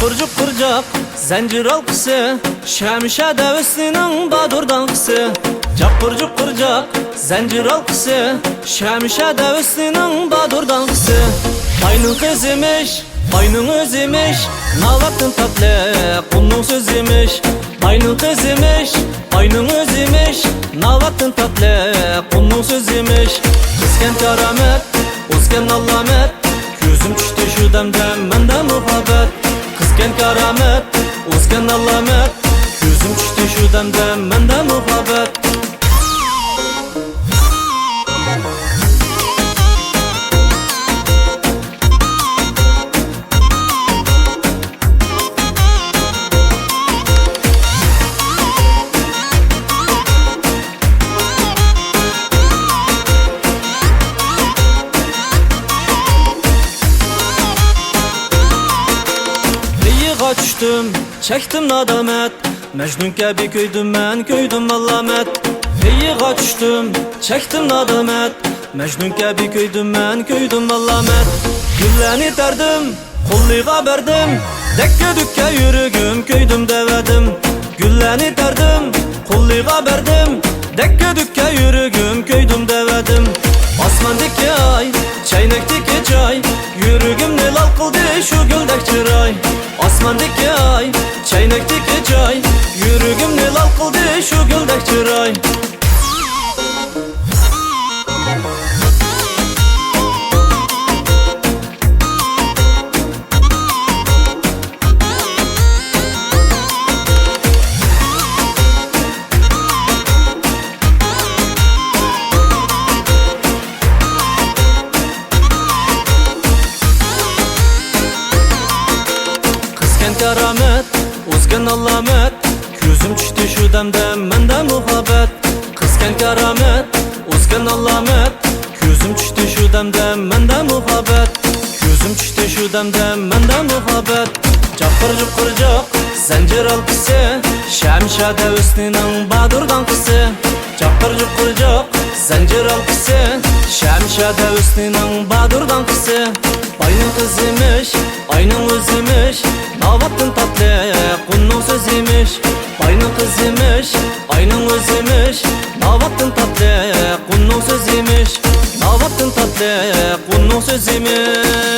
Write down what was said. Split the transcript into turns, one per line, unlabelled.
Çapır zincir halkısı, Şemşe devesinin badurdankısı. Çapır zincir halkısı, Şemşe devesinin badurdankısı. Aynın kızımış, aynın özümiş, Navaktın tatlı, kunun sözümiş. Aynın kızımış, aynın özümiş, Navaktın tatlı, kunun sözümiş. Kızken karamet, uzken allamet, gözüm düştü şu demden mende muhabbet. Kızken karamet, uzken allamet, gözüm düştü şu demden mende muhabbet. Düştüm, çektim nadamet, Mecnun gibi köydüm ben, köydüm allamet. Feyiğa düştüm, çektim nadamet, Mecnun gibi köydüm ben, köydüm allamet. Gülleni derdim, kulluğa verdim, Dekke dükke yürügüm, köydüm devedim. Gülleni derdim, kulluğa verdim, Dekke dükke yürügüm, köydüm devedim. Asmandaki ay, çaynaktaki çay, Yürügüm ne lal kıldı şu güldek çıray. Asmandaki ay, çaynaktaki çay, Yürügüm ne lal kıldı şu güldek çıray. Karamet, uzken allamet, gözüm düştü şu demden mende muhabbet. Kızken karamet, uzken allamet, gözüm düştü şu demden mende muhabbet. Gözüm düştü şu demden mende muhabbet. Çapır zincir halkısı, Şemşe devesinin badurdankısı. Çapır zincir halkısı, Şemşe devesinin badurdankısı. Aynın kızımış, aynın özümış, Navaktın tatlı, kunun sözüymüş. Aynın kızımış, aynın özüymüş, Navaktın tatlı, kunun sözüymüş. Navaktın tatlı, kunun sözüymüş.